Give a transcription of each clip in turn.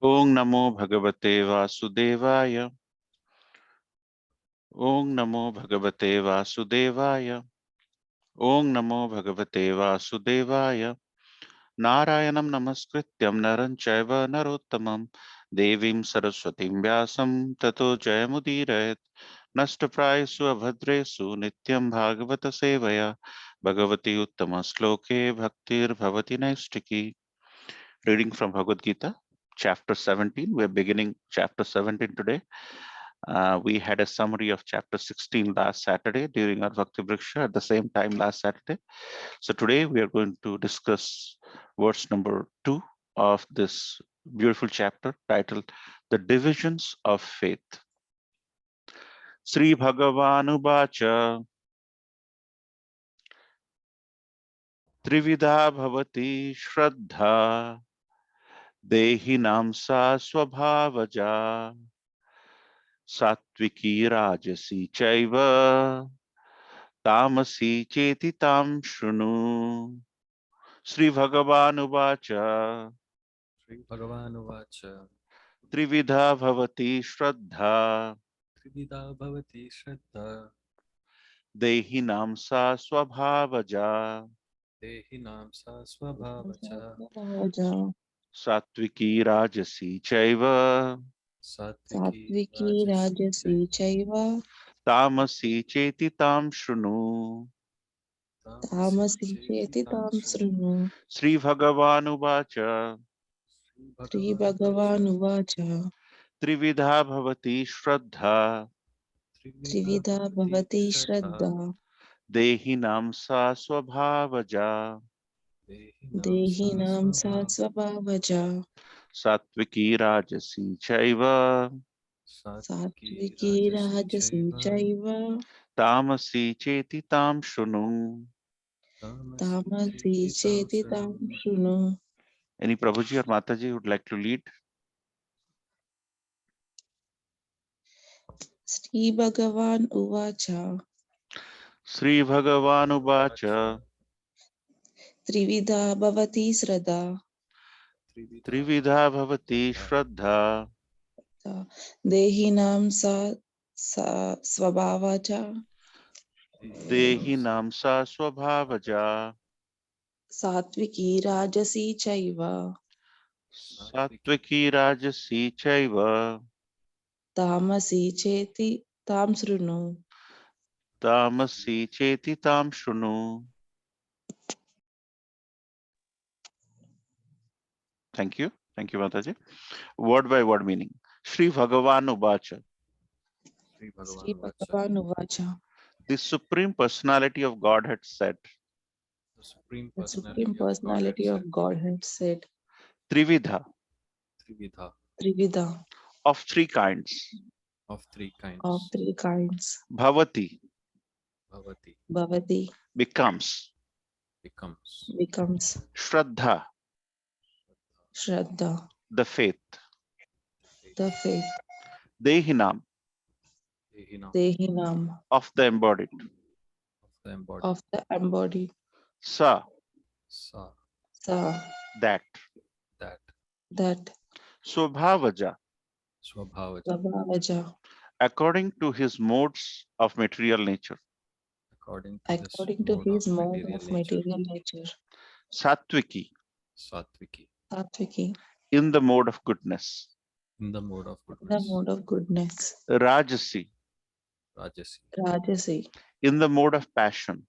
Om Namo Bhagavate Vasudevaya. Om Namo Bhagavate Vasudevaya. Om Namo Bhagavate Vasudevaya. Narayanam Namaskrityam Naran Chaiva Narottamam Devim Saraswatim Vyasam Tato Jayamudirayat Nashtaprayasu Abhadresu Nityam Bhagavata Sevaya Bhagavati Uttama Sloke Bhaktir Bhavati Naistiki. Reading from Bhagavad Gita, chapter 17. We're beginning chapter 17 today. We had a summary of chapter 16 last Saturday during our Bhakti Vriksha at the same time last Saturday. So today we are going to discuss verse number 2 of this beautiful chapter titled The Divisions of Faith. Sri Bhagavanubacha Trividha Bhavati Shraddha Dehinam Sa Swabhavaja Satviki Rajasi Chaiva Tamasi Cheti Tam Shrunu. Sri Bhagavanubacha Sri Bhagavanuvacha Trividha Bhavati Shraddha Trividha Bhavati Shraddha Dehinam Sa Swabhavaja Dehinam Sa Swabhavacha Satviki Rajasi Chaiva Satviki Satviki Rajasi Rajasi Chaiva Tamasi Cheti Tam Shrunu. Tamasi Cheti Tam Srinu. Sri Bhagavanubacha Sri Sri Bhagavanuvacha Bhagavanuvacha Trividha Bhavati Shraddha Trividha Trividha Bhavati Bhavati Shraddha Shraddha Dehinam Sa Swabhavaja Dehinam Sa Dehinam Sa Swabhavacha Svabhavaja Satviki Rajasi Chaiva Satviki Satviki Rajasi Rajasi Chaiva Chaiva Tamasi Cheti Tam Shrunu. Tamasi Tamasi Cheti Tam Cheti Tam Srinu. Srinu. Any Prabhuji or Mataji would like to lead? Sri Bhagavan Uvacha Sri Bhagavanubacha Trividha Bhavati Shraddha Trividha Trividha Bhavati Shraddha Shraddha Dehinam Sa Svabhavacha Dehinam Sa Swabhavaja Satviki Rajasi Chaiva Satviki Rajasi Chaiva Tamasi Cheti Tam Srinu. Tamasi Cheti Tam Shrunu. Thank you. Thank you, Mataji. Word by word meaning. Sri Bhagavanubacha, Sri Sri Bhagavanuvacha Bhagavanuvacha the Supreme Personality of Godhead said, The Supreme The Supreme Personality of Godhead Personality said of Godhead said, Trividha, Trividha Trividha of three kinds, of three of kinds. three kinds, Bhavati, Bhavati Bhavati becomes, becomes becomes Shraddha, Shraddha, the faith, the faith. the faith, Dehinam, Dehinam Dehinam, of the embodied, of the embodied. of the embodied, Sa, Sa Sa, that, that that, Swabhavaja, Swabhavaja Svabhavaja, according to his modes of material nature, according to his according to mode of his mode material of nature. material nature, Satviki, Satviki Satviki, in the mode of goodness, in the mode of the goodness. mode of goodness, Rajasi, Rajasi Rajasi, in the mode of passion,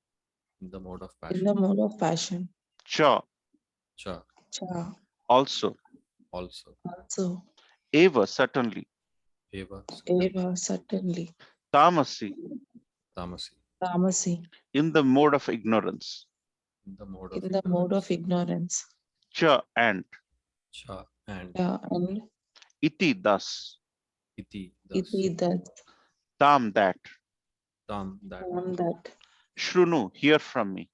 in the mode of in passion. the mode of passion, Cha, Cha Cha, also, also. also, Eva, certainly, Eva certainly. Eva, certainly, Tamasi, Tamasi Tamasi, in the mode of ignorance, in the mode of in the mode ignorance. of ignorance, Cha, and, Cha and Cha, and Iti, thus, iti thus. Iti, that, Tam, that, Tam that. Tam, that, Shrunu, hear from me.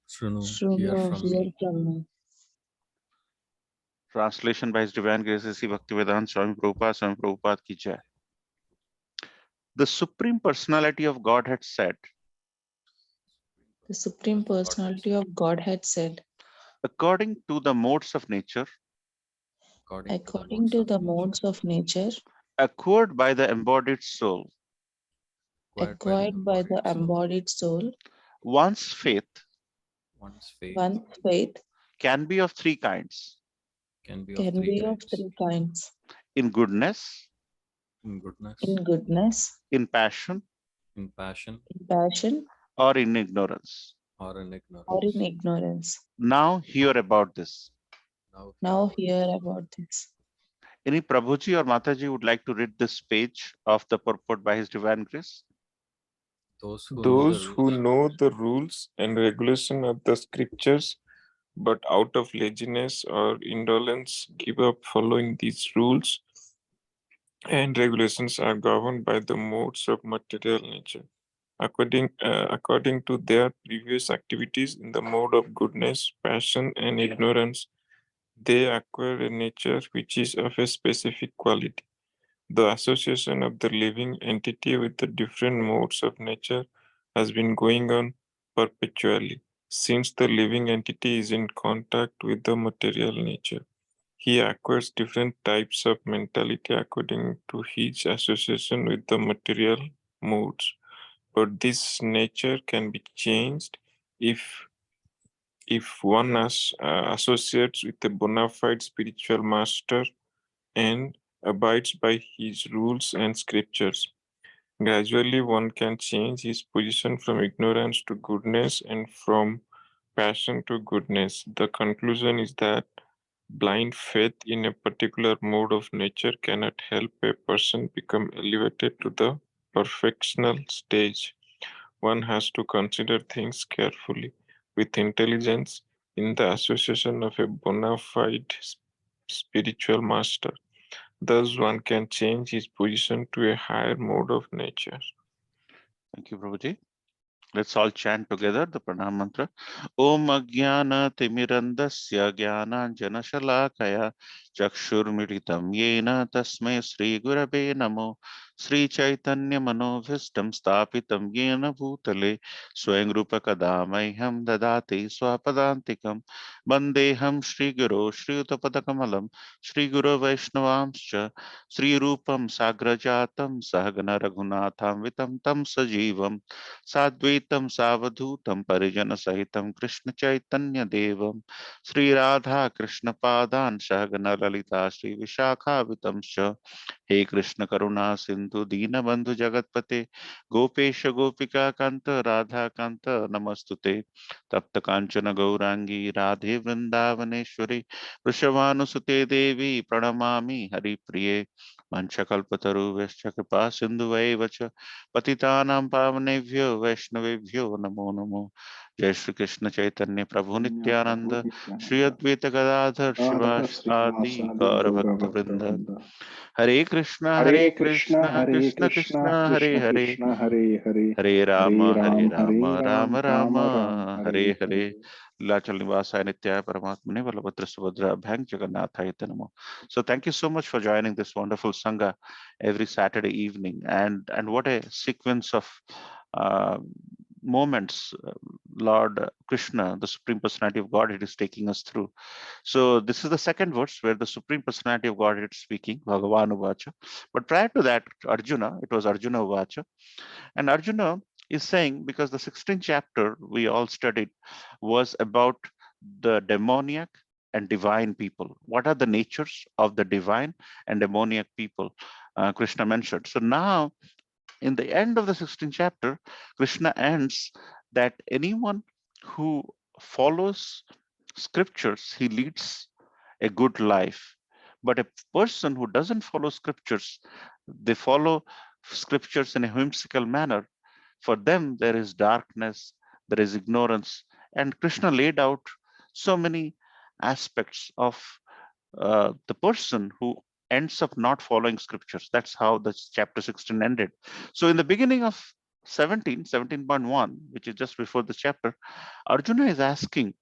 Shrunu hear Shruno, from hear me. from me. Translation by His Divine Grace Sri Bhaktivedanta Swami Prabhupada, Swami Prabhupada ki jai. The Supreme Personality of Godhead said, The Supreme Personality of Godhead said, according to the modes of nature, according to the modes of nature, acquired by the embodied soul. acquired by the embodied soul, One's faith One's faith one's faith can be of three kinds: can be of can three be of kinds: three kinds: in goodness, in goodness, in goodness, in passion, in passion, in passion, or in ignorance. or in or in ignorance. ignorance. Now hear about this. Now hear about this. Any Prabhuji or Mataji would like to read this page of the purport by His Divine Grace? Those who know the Those who rules know the rules and regulation of the scriptures, but out of laziness or indolence give up following these rules and regulations are governed by the modes of material nature. According to their previous activities in the mode of goodness, passion, and ignorance, they acquire a nature which is of a specific quality. The association of the living entity with the different modes of nature has been going on perpetually since the living entity is in contact with the material nature. He acquires different types of mentality according to his association with the material modes. But this nature can be changed if one associates with a bona fide spiritual master and abides by his rules and scriptures. Gradually, one can change his position from ignorance to goodness and from passion to goodness. The conclusion is that blind faith in a particular mode of nature cannot help a person become elevated to the perfectional stage. One has to consider things carefully with intelligence in the association of a bona fide spiritual master. Thus, one can change his position to a higher mode of nature. Thank you, Prabhuji. Let's all chant together the pranam mantra. Om Ajnana Timirandasya Jnana Shalakaya Chakshurmiritam Yena Tasmai Sri Gurave Namo Sri Chaitanya Manobhistam Stapitam Yena Bhutale Swayam Rupa Kadamaiham Dadati Swapadantikam Bandeham Sri Guru Sri Utapadakamalam Sri Guru Vaishnavamscha Sri Rupam Sagrajatam Sahagana Raghunatham Vitam Tam Sajivam साद्वैतम सावधूतम परिजन सहितम कृष्ण चैतन्य देवम श्री राधा कृष्ण पादान सहगन ललिता श्री विशाखावितम हे कृष्ण करुणा सिंधु दीन बंधु जगतपते गोपेश गोपिका कांत राधा कांत नमस्तुते तप्त कांचन गौरांगी राधे वृंदावनेश्वरी वृषभानुसुते देवी प्रणमामि हरिप्रिये वंशकल्पतरुभ्यश्च कृपा सिन्धुवैव च पतितानां पावनेभ्यो वैष्णवेभ्यो नमो नमो। जय श्री कृष्ण चैतन्य प्रभु नित्यानंद श्री अद्वैत गदाधर शिवासादि गौर भक्त वृंद। हरे कृष्णा कृष्ण कृष्ण हरे हरे, हरे राम राम राम हरे हरे। लीलाचल निवासाय नित्याय परमात्मने बलभद्र सुभद्रा भैंग जगन्नाथाय ते नमो। So thank you so much for joining this wonderful sangha every Saturday evening, and what a sequence of uh, moments Lord Krishna, the Supreme Personality of Godhead, is taking us through. So this is the second verse where the Supreme Personality of Godhead is speaking, Bhagavan Uvacha. But prior to that, Arjuna, it was Arjuna Uvacha. And Arjuna is saying, because the 16th chapter we all studied was about the demoniac and divine people. What are the natures of the divine and demoniac people? Krishna mentioned. So now, in the end of the 16th chapter, Krishna ends that anyone who follows scriptures, he leads a good life. But a person who doesn't follow scriptures, they follow scriptures in a whimsical manner. For them, there is darkness, there is ignorance. And Krishna laid out so many aspects of the person who ends up not following scriptures. That's how the chapter 16 ended. So in the beginning of 17.1, which is just before the chapter, Arjuna is asking,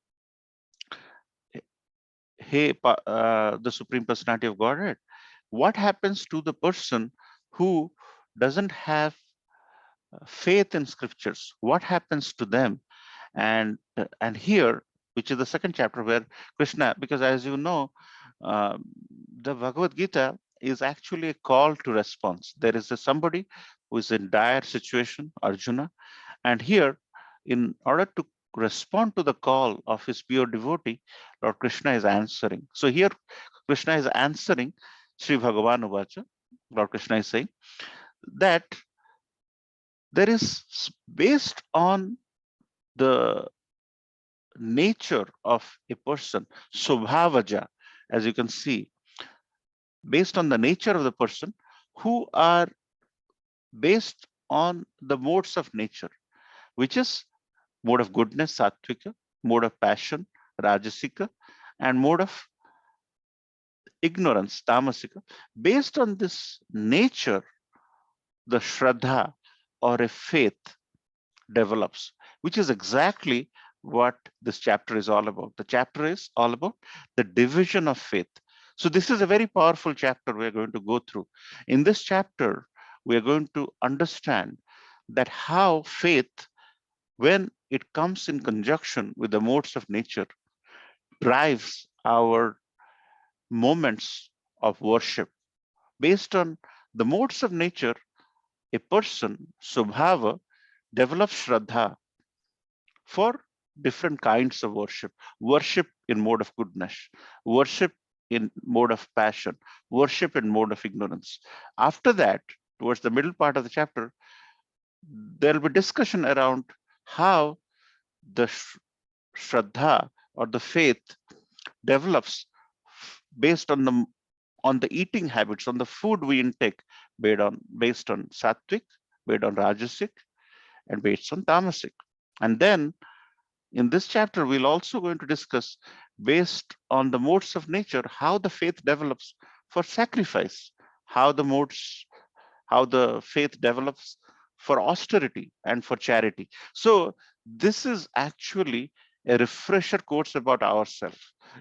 hey, the Supreme Personality of Godhead, what happens to the person who doesn't have faith in scriptures? What happens to them? And here, which is the second chapter where Krishna, because as you know, uh, the Bhagavad Gita is actually a call to response. There is somebody who is in dire situation, Arjuna, and here, in order to respond to the call of his pure devotee, Lord Krishna is answering. So here, Krishna is answering Sri Bhagavan Uvacha. Lord Krishna is saying that there is, based on the nature of a person, Subhavaja, as you can see, based on the nature of the person, who are based on the modes of nature, which is mode of goodness, Sattvika, mode of passion, Rajasika, and mode of ignorance, Tamasika. Based on this nature, the Shraddha or a faith develops, which is exactly what this chapter is all about. The chapter is all about the division of faith. So this is a very powerful chapter we're going to go through. In this chapter, we are going to understand that how faith, when it comes in conjunction with the modes of nature, drives our moments of worship. Based on the modes of nature, a person, Subhava, develops Shraddha for different kinds of worship. Worship in mode of goodness, worship in mode of passion, worship in mode of ignorance. After that, towards the middle part of the chapter, there will be discussion around how the Shraddha or the faith develops based on the eating habits, on the food we intake, based on sattvic, based on rajasic, and based on tamasic. And then in this chapter, we'll also going to discuss, based on the modes of nature, how the faith develops for sacrifice, how the faith develops for austerity and for charity. So this is actually a refresher course about ourselves.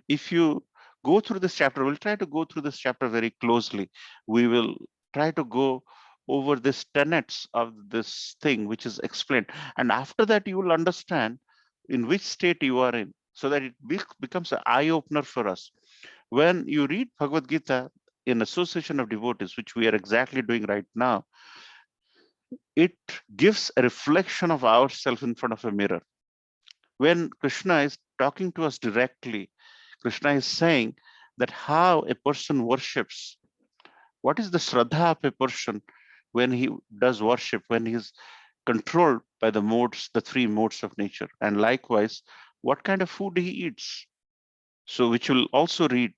If you go through this chapter, we'll try to go through this chapter very closely. We will try to go over this tenets of this thing which is explained. And after that, you will understand in which state you are in, so that it becomes an eye opener for us. When you read Bhagavad Gita in association of devotees, which we are exactly doing right now, it gives a reflection of ourselves in front of a mirror. When Krishna is talking to us directly, Krishna is saying that how a person worships, what is the Shraddha of a person when he does worship, when he is controlled by the modes, the three modes of nature, and likewise, what kind of food he eats. So which will also read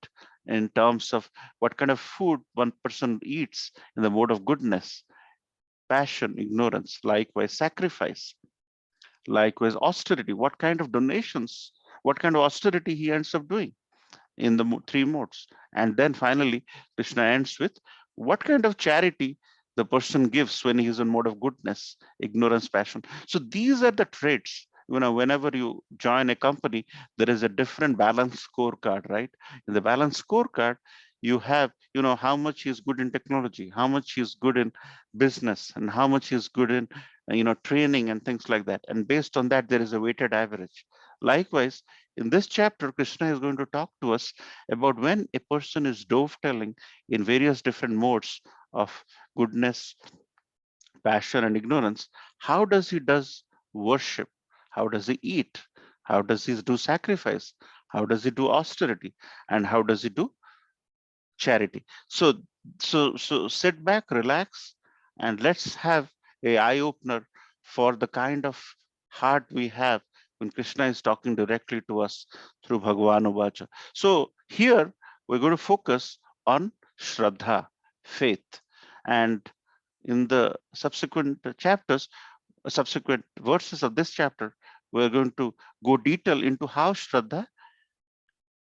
in terms of what kind of food one person eats in the mode of goodness, passion, ignorance, likewise sacrifice, likewise austerity, what kind of donations, what kind of austerity he ends up doing in the three modes. And then finally, Krishna ends with what kind of charity the person gives when he is in mode of goodness, ignorance, passion. So these are the traits. Whenever you join a company, there is a different balance scorecard, right? In the balance scorecard, you have, how much is good in technology, how much is good in business, and how much is good in, training and things like that. And based on that, there is a weighted average. Likewise, in this chapter, Krishna is going to talk to us about when a person is dovetailing in various different modes of goodness, passion, and ignorance. How does he does worship? How does he eat? How does he do sacrifice? How does he do austerity? And how does he do charity? So sit back, relax, and let's have a eye opener for the kind of heart we have when Krishna is talking directly to us through Bhagavan Uvacha. So here we're going to focus on Shraddha, faith, and in the subsequent chapters, subsequent verses of this chapter, we're going to go detail into how Shraddha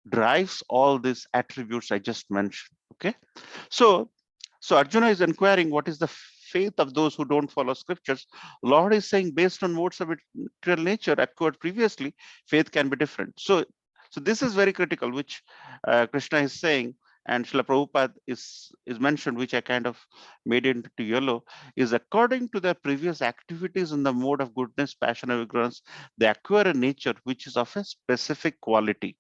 drives all these attributes I just mentioned. Okay, so Arjuna is inquiring what is the faith of those who don't follow scriptures. Lord is saying, based on modes of material nature occurred previously, faith can be different. So this is very critical, which Krishna is saying, and Srila Prabhupada is mentioned, which I kind of made into yellow, is according to their previous activities in the mode of goodness, passion, and ignorance, they acquire a nature which is of a specific quality.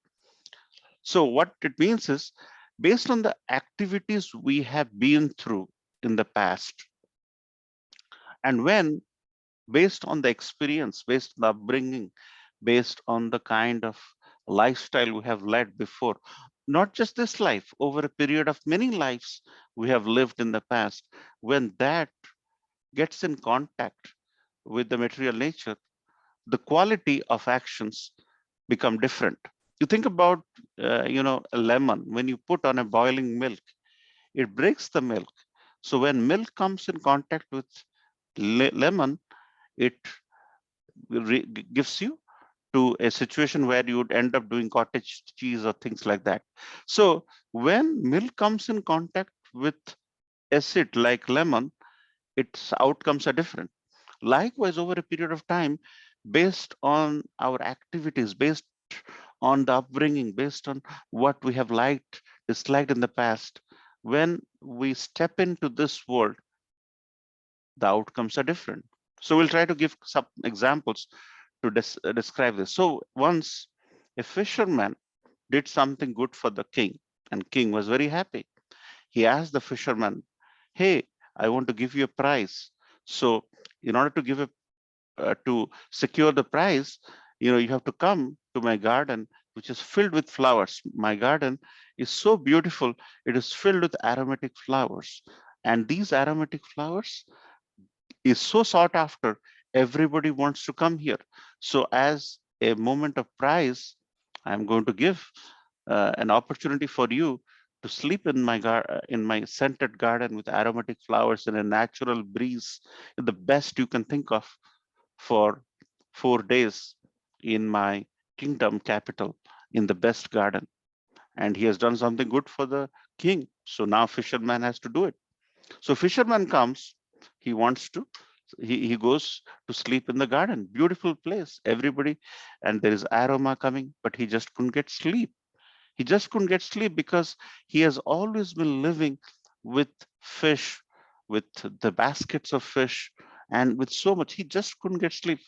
So what it means is, based on the activities we have been through in the past. And when, based on the experience, based on the upbringing, based on the kind of lifestyle we have led before, not just this life, over a period of many lives we have lived in the past, when that gets in contact with the material nature, the quality of actions become different. You think about, a lemon. When you put on a boiling milk, it breaks the milk. So when milk comes in contact with lemon, it gives you to a situation where you would end up doing cottage cheese or things like that. So when milk comes in contact with acid like lemon, its outcomes are different. Likewise, over a period of time, based on our activities, based on the upbringing, based on what we have liked, disliked in the past, when we step into this world, the outcomes are different. So we'll try to give some examples to describe this. So once a fisherman did something good for the king, and king was very happy. He asked the fisherman, "Hey, I want to give you a prize. So in order to to secure the prize, you have to come to my garden, which is filled with flowers. My garden is so beautiful; it is filled with aromatic flowers, and these aromatic flowers is so sought after. Everybody wants to come here. So as a moment of prize, I'm going to give an opportunity for you to sleep in in my scented garden with aromatic flowers and a natural breeze, the best you can think of, for 4 days in my kingdom capital, in the best garden." And he has done something good for the king. So now fisherman has to do it. So fisherman comes, he wants to, he goes to sleep in the garden, beautiful place, everybody, and there is aroma coming, but he just couldn't get sleep. He just couldn't get sleep because he has always been living with fish, with the baskets of fish, and with so much. He just couldn't get sleep.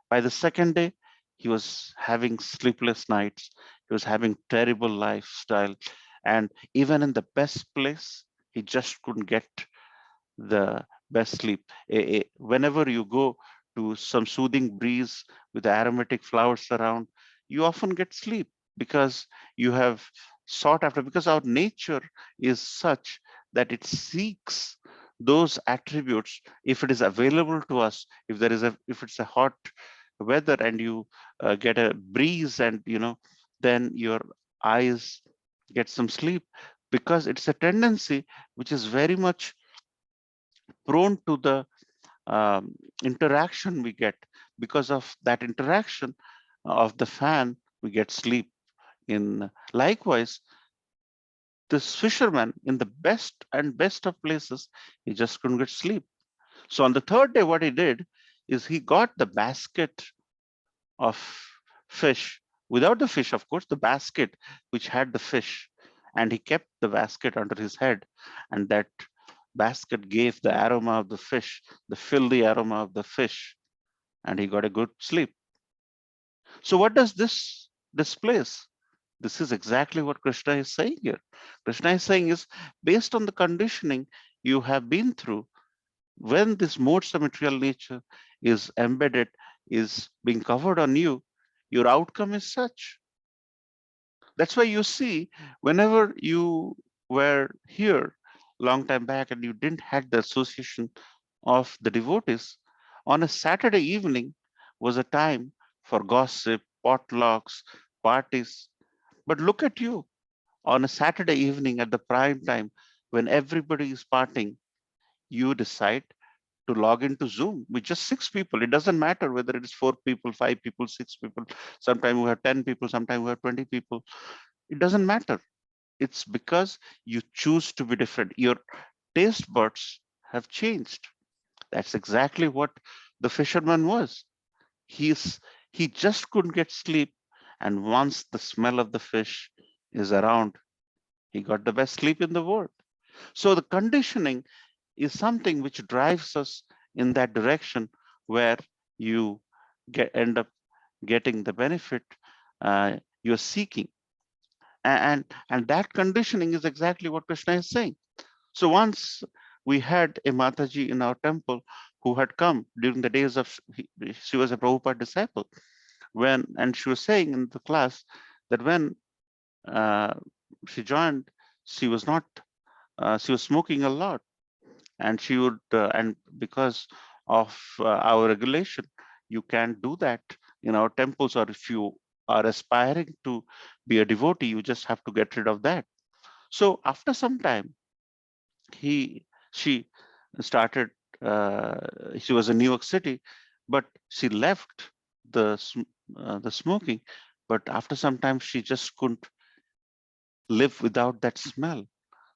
By the second day, he was having sleepless nights. He was having terrible lifestyle. And even in the best place, he just couldn't get the best sleep. Whenever you go to some soothing breeze with aromatic flowers around, you often get sleep because you have sought after, because our nature is such that it seeks those attributes. If it is available to us, if it's a hot weather and you get a breeze, and then your eyes get some sleep, because it's a tendency which is very much prone to the interaction we get. Because of that interaction of the fan, we get sleep. In likewise, this fisherman, in the best of places, he just couldn't get sleep. So on the third day, what he did is he got the basket of fish, without the fish, of course, the basket which had the fish, and he kept the basket under his head, and that basket gave the aroma of the fish, the filthy aroma of the fish, and he got a good sleep. So what does this displace? This is exactly what Krishna is saying here. Krishna is saying is, based on the conditioning you have been through, when this modes of material nature is embedded, is being covered on you, your outcome is such. That's why you see, whenever you were here long time back and you didn't had the association of the devotees, on a Saturday evening was a time for gossip, potlucks, parties. But look at you, on a Saturday evening at the prime time, when everybody is partying, you decide to log into Zoom with just 6 people. It doesn't matter whether it is 4 people, 5 people, 6 people. Sometimes we have 10 people, sometimes we have 20 people. It doesn't matter. It's because you choose to be different. Your taste buds have changed. That's exactly what the fisherman was. He's he just couldn't get sleep, and once the smell of the fish is around, he got the best sleep in the world. So the conditioning is something which drives us in that direction, where you end up getting the benefit you're seeking. And that conditioning is exactly what Krishna is saying. So once we had a Mataji in our temple who had come during the days of, she was a Prabhupada disciple, and she was saying in the class that when uh, she joined, she was not, she was smoking a lot, and she would, and because of our regulation, you can't do that in our temples, or if you are aspiring to be a devotee, you just have to get rid of that. So after some time, she started, she was in New York City, but she left the smoking, but after some time she just couldn't live without that smell.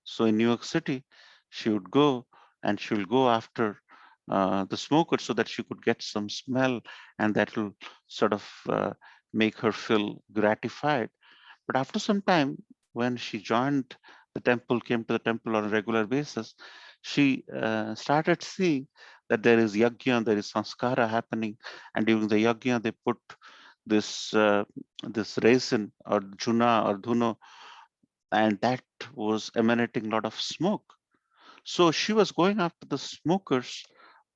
So in New York City, she would go, and she will go after the smoker so that she could get some smell, and that will sort of make her feel gratified. But after some time, when she joined the temple, came to the temple on a regular basis, she started seeing that there is yajna, there is sanskara happening, and during the yajna they put this resin or juna or dhuno, and that was emanating a lot of smoke. So she was going after the smokers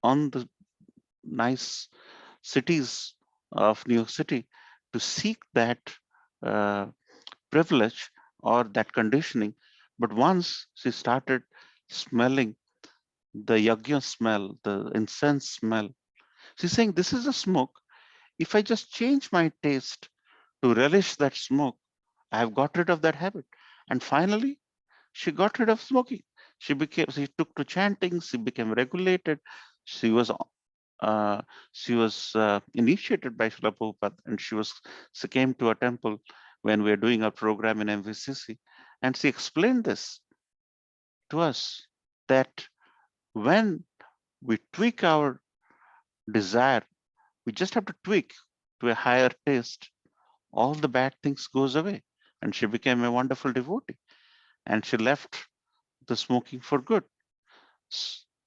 on the nice cities of New York City to seek that uh, privilege or that conditioning. But once she started smelling the yajna smell, the incense smell, she's saying, this is a smoke. If I just change my taste to relish that smoke, I have got rid of that habit. And finally, she got rid of smoking. She took to chanting, she became regulated. She was uh, initiated by Srila Prabhupada, and she came to a temple when we were doing our program in MVCC, and she explained this to us, that when we tweak our desire, we just have to tweak to a higher taste, all the bad things goes away. And she became a wonderful devotee, and she left the smoking for good.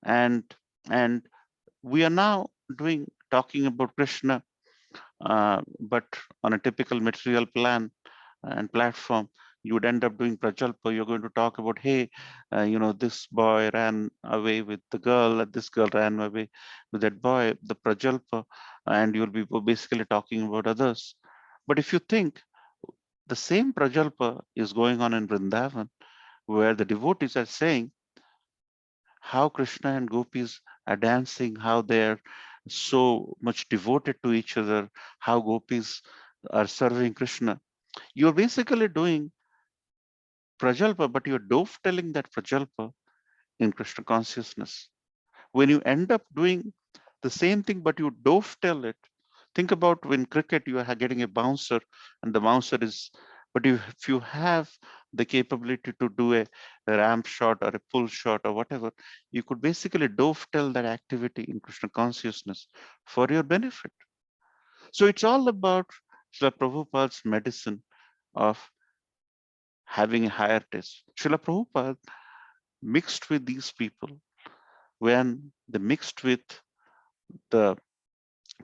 And and we are now talking about Krishna, but on a typical material plan and platform, you would end up doing prajalpa. You're going to talk about, hey, this boy ran away with the girl, and this girl ran away with that boy, the prajalpa, and you'll be basically talking about others. But if you think, the same prajalpa is going on in Vrindavan, where the devotees are saying how Krishna and gopis are dancing, how they're so much devoted to each other, how gopis are serving Krishna. You're basically doing prajalpa, but you're dovetailing that prajalpa in Krishna consciousness. When you end up doing the same thing, but you dovetail it, think about when cricket you are getting a bouncer, and the bouncer is, but if you have the capability to do a ramp shot or a pull shot or whatever, you could basically dovetail that activity in Krishna consciousness for your benefit. So it's all about Srila Prabhupada's medicine of having a higher taste. Srila Prabhupada mixed with these people. When they mixed with the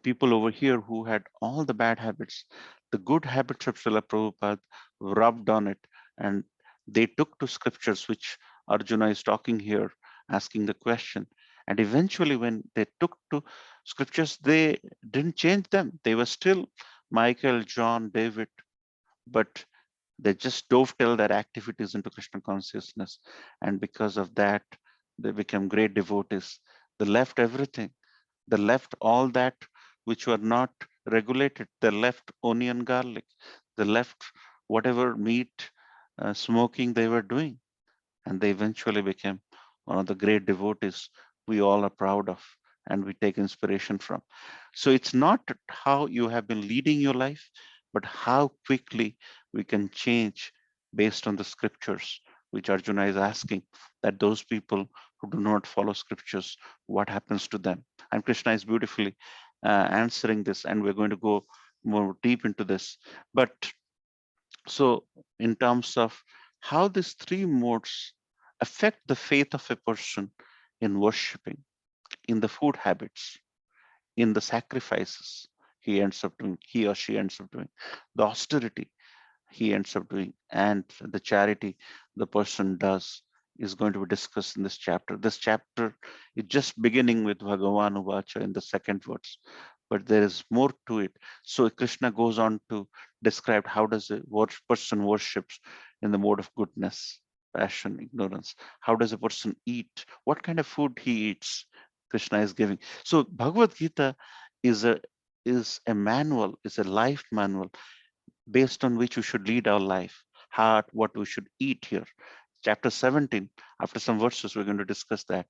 people over here who had all the bad habits, the good habits of Srila Prabhupada rubbed on it, and they took to scriptures, which Arjuna is talking here, asking the question. And eventually, when they took to scriptures, they didn't change them. They were still Michael, John, David, but they just dovetail their activities into Krishna consciousness. And because of that, they became great devotees. They left everything. They left all that which were not regulated. They left onion, garlic. They left whatever meat, smoking they were doing. And they eventually became one of the great devotees we all are proud of and we take inspiration from. So it's not how you have been leading your life, but how quickly we can change based on the scriptures, which Arjuna is asking, that those people who do not follow scriptures, what happens to them? And Krishna is beautifully answering this, and we're going to go more deep into this. But so in terms of how these three modes affect the faith of a person in worshiping, in the food habits, in the sacrifices he or she ends up doing, the austerity, he ends up doing, and the charity the person does is going to be discussed in this chapter. This chapter is just beginning with Bhagavan Uvacha in the second verse, but there is more to it. So Krishna goes on to describe how does a person worships in the mode of goodness, passion, ignorance. How does a person eat? What kind of food he eats? Krishna is giving. So Bhagavad Gita is a manual, is a life manual based on which we should lead our life, what we should eat here. Chapter 17, after some verses, we're going to discuss that.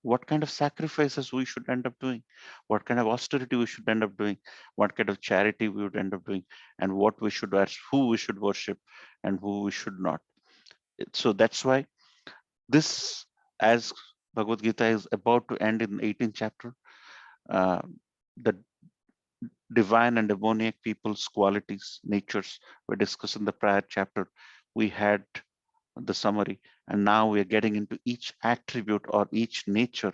What kind of sacrifices we should end up doing, what kind of austerity we should end up doing, what kind of charity we would end up doing, and what we should worship, who we should worship, and who we should not. So that's why this, as Bhagavad Gita is about to end in 18th chapter, the divine and demoniac people's qualities, natures were discussed in the prior chapter. We had the summary, and now we are getting into each attribute or each nature,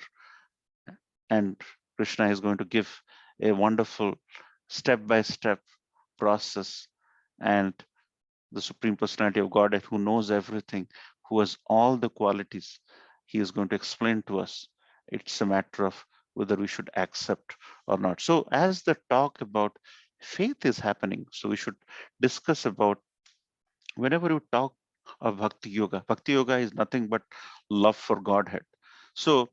and Krishna is going to give a wonderful step-by-step process, and the Supreme Personality of Godhead, who knows everything, who has all the qualities, he is going to explain to us. It's a matter of whether we should accept or not. So as the talk about faith is happening, so we should discuss about, whenever you talk of Bhakti Yoga is nothing but love for Godhead. So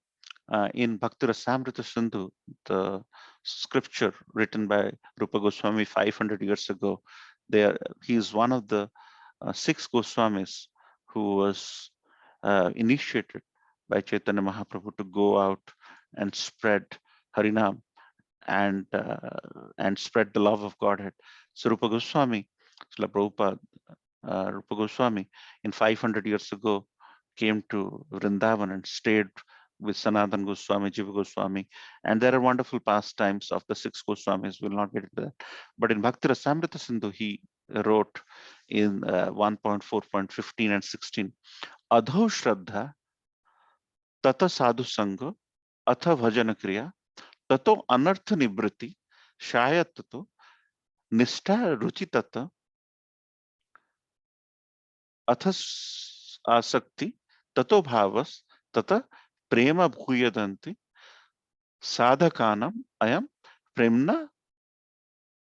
in Bhakti Rasamrita Sindhu, the scripture written by Rupa Goswami 500 years ago, he is one of the 6 Goswamis who was initiated by Chaitanya Mahaprabhu to go out and spread Harinam and spread the love of Godhead. So Rupa Goswami, Srila Prabhupada, Rupa Goswami, in 500 years ago, came to Vrindavan and stayed with Sanatan Goswami, Jiva Goswami, and there are wonderful pastimes of the 6 Goswamis. We'll not get into that. But in Bhakti Rasamrita Sindhu, he wrote in 1.4.15 and 16, Adho Shraddha, Tata Sadhu Sangha, Atha Bhajana Kriya, Tato Anartha Nibriti, Shayat Tato, Nishta Ruchi Tata, Athas Asakti, Tato Bhavas, Tata Prema Bhuyadanti, Sadhakanam Ayam Premna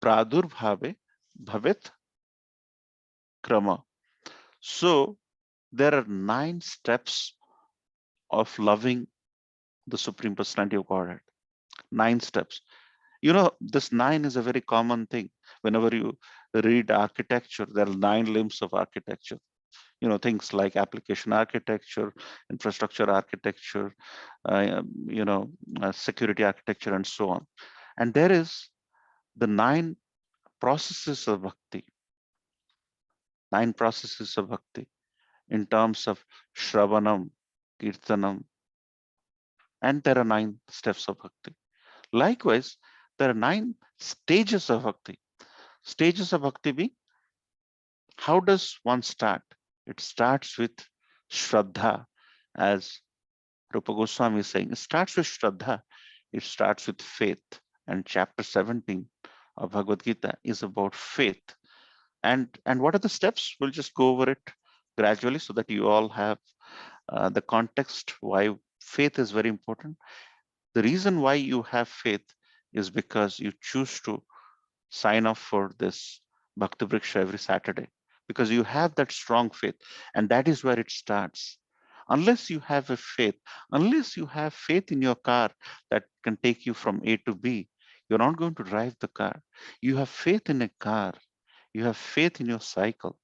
Pradurbhave Bhavet Krama. So there are 9 steps of loving the Supreme Personality of Godhead. 9 steps. You know, this 9 is a very common thing. Whenever you read architecture, there are 9 limbs of architecture. You know, things like application architecture, infrastructure architecture, security architecture, and so on. And there is the 9 processes of bhakti, 9 processes of bhakti in terms of Shravanam, Kirtanam, and there are 9 steps of bhakti. Likewise, there are 9 stages of bhakti. Stages of bhakti being, how does one start? It starts with Shraddha, as Rupa Goswami is saying. It starts with Shraddha. It starts with faith. And chapter 17 of Bhagavad Gita is about faith. And what are the steps? We'll just go over it gradually so that you all have the context why faith is very important. The reason why you have faith is because you choose to sign up for this Bhakti Vriksha every Saturday, because you have that strong faith, and that is where it starts. Unless you have a faith, unless you have faith in your car that can take you from A to B, you're not going to drive the car. You have faith in a car, you have faith in your cycle.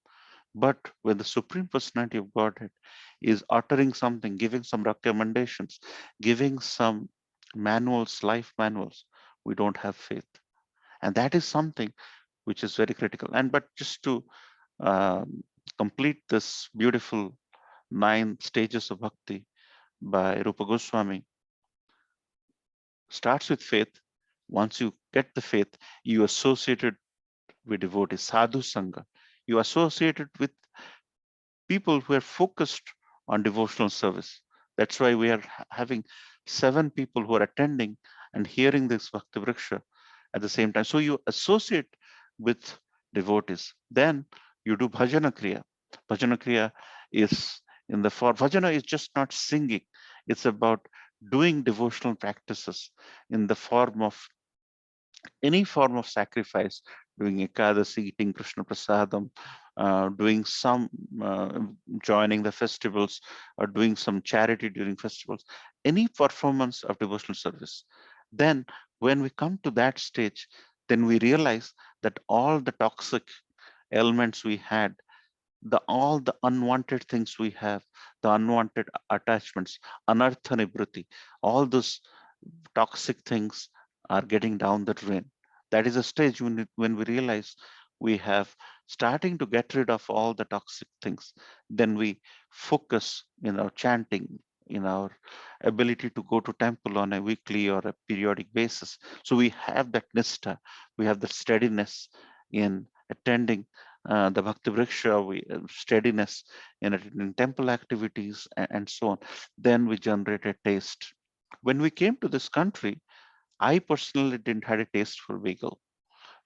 But when the Supreme Personality of Godhead is uttering something, giving some recommendations, giving some manuals, life manuals, we don't have faith. And that is something which is very critical. And but just to complete this beautiful 9 stages of bhakti by Rupa Goswami, starts with faith. Once you get the faith, you associate it with devotees, sadhu sangha. You associate it with people who are focused on devotional service. That's why we are having 7 people who are attending and hearing this Bhakti Vriksha at the same time. So you associate with devotees. Then you do bhajana kriya. Bhajana kriya is in the form, bhajana is just not singing. It's about doing devotional practices in the form of any form of sacrifice, doing ekadasi, eating Krishna prasadam, doing some, joining the festivals, or doing some charity during festivals, any performance of devotional service. Then when we come to that stage, then we realize that all the toxic elements we had, the all the unwanted things we have, the unwanted attachments, anartha nibruti, all those toxic things are getting down the drain. That is a stage when we realize we have starting to get rid of all the toxic things. Then we focus in our chanting, in our ability to go to temple on a weekly or a periodic basis. So we have that nistha, we have that steadiness in attending the Bhakti Vriksha, steadiness in attending temple activities, and so on. Then we generate a taste. When we came to this country, I personally didn't had a taste for bagel.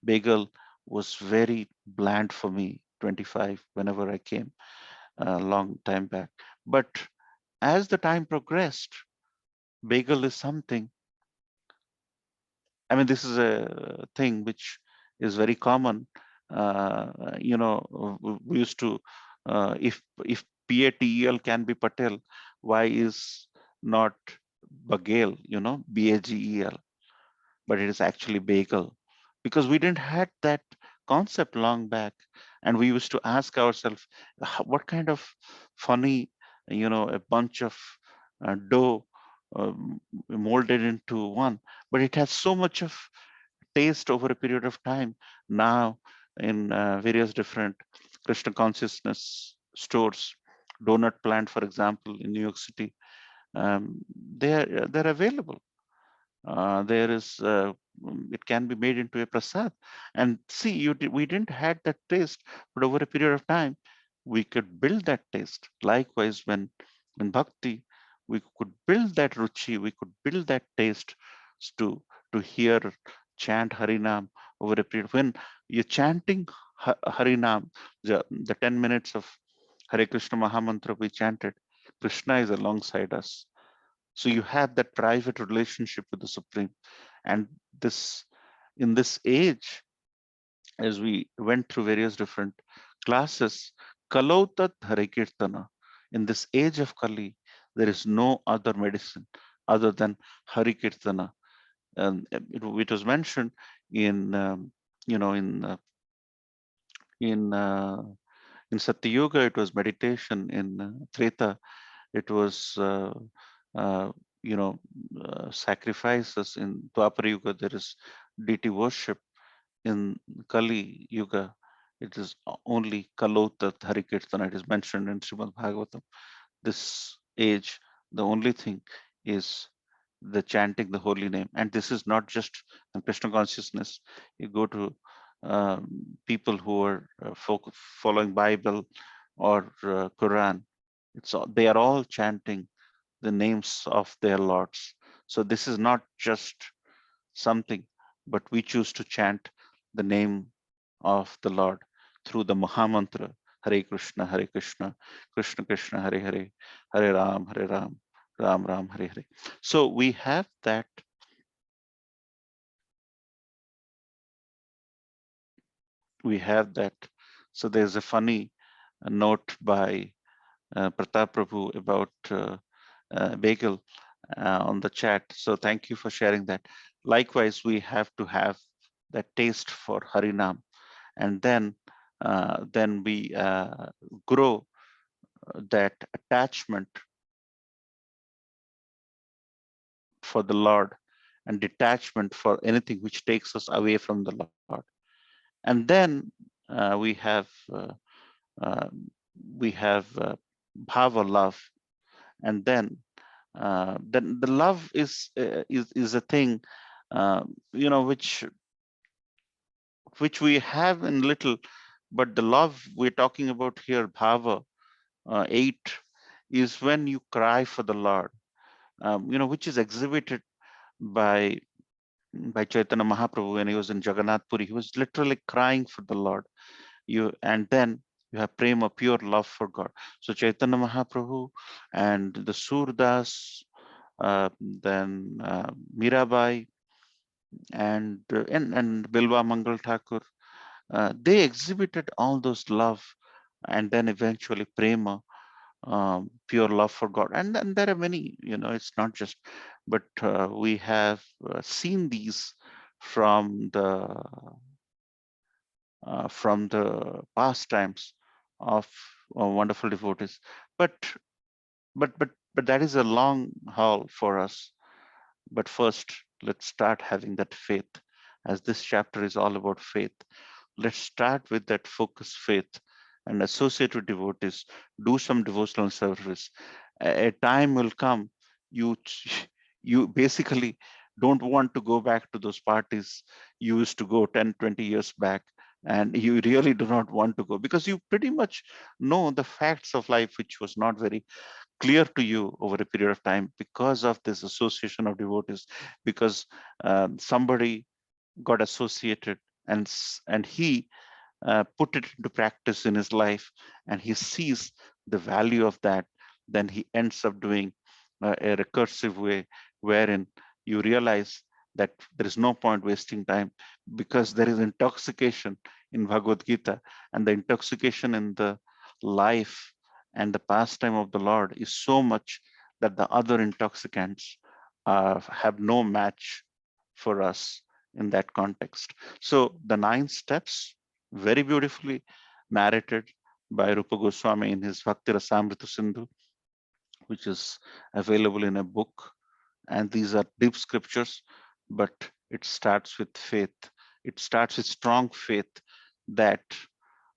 Bagel was very bland for me, 25, whenever I came a long time back. But as the time progressed, bagel is something, I mean, this is a thing which is very common. We used to, if Patel can be Patel, why is not Bagel? Bagel, but it is actually bagel, because we didn't had that concept long back, and we used to ask ourselves, what kind of funny, a bunch of dough molded into one, but it has so much of taste over a period of time. Now in various different Krishna consciousness stores, donut plant for example in New York City, they're available. There is it can be made into a prasad, and see, we didn't had that taste, but over a period of time we could build that taste. Likewise, when in bhakti we could build that ruchi, we could build that taste to hear chant harinam over a period. When you're chanting harinam, the 10 minutes of Hare Krishna Mahamantra we chanted, Krishna is alongside us. So you have that private relationship with the Supreme. And this, in this age, as we went through various different classes, Kalautat Hare Kirtana, in this age of Kali, there is no other medicine other than Hare Kirtana. And it was mentioned in, you know, in Satya Yoga, it was meditation. In Treta, it was you know sacrifices. In Dwapara Yuga there is deity worship. In Kali Yuga it is only Kalota Harikirtana. It is mentioned in Srimad Bhagavatam. This age, the only thing is the chanting the holy name. And this is not just in Krishna consciousness. You go to people who are following Bible or Quran, they are all chanting the names of their lords. So this is not just something, but we choose to chant the name of the Lord through the Mahamantra, Hare Krishna, Krishna Krishna, Hare Hare, Hare Ram, Ram Ram, Hare Hare. So we have that. So there's a funny note by Pratap Prabhu about bagel on the chat. So thank you for sharing that. Likewise, we have to have that taste for Harinam, and then we grow that attachment for the Lord and detachment for anything which takes us away from the Lord. And then we have bhava, love, and then the love is a thing which we have in little, but the love we're talking about here, bhava 8, is when you cry for the Lord, which is exhibited by Chaitanya Mahaprabhu when he was in Jagannath Puri. He was literally crying for the Lord. And then You have prema, pure love for God. So Chaitanya Mahaprabhu and the Surdas, then Mirabai and Bilwa Mangal Thakur, they exhibited all those love, and then eventually prema, pure love for God. And then there are many, it's not just, but we have seen these from the past times of wonderful devotees. But but that is a long haul for us. But first, let's start having that faith, as this chapter is all about faith. Let's start with that focused faith and associate with devotees, do some devotional service. A time will come, you you basically don't want to go back to those parties you used to go 10, 20 years back, and you really do not want to go because you pretty much know the facts of life, which was not very clear to you over a period of time because of this association of devotees, because somebody got associated, and he put it into practice in his life, and he sees the value of that. Then he ends up doing a recursive way wherein you realize that there is no point wasting time, because there is intoxication in Bhagavad Gita, and the intoxication in the life and the pastime of the Lord is so much that the other intoxicants have no match for us in that context. So the 9 steps, very beautifully narrated by Rupa Goswami in his Bhakti Rasamrita Sindhu, which is available in a book. And these are deep scriptures, but it starts with faith. It starts with strong faith that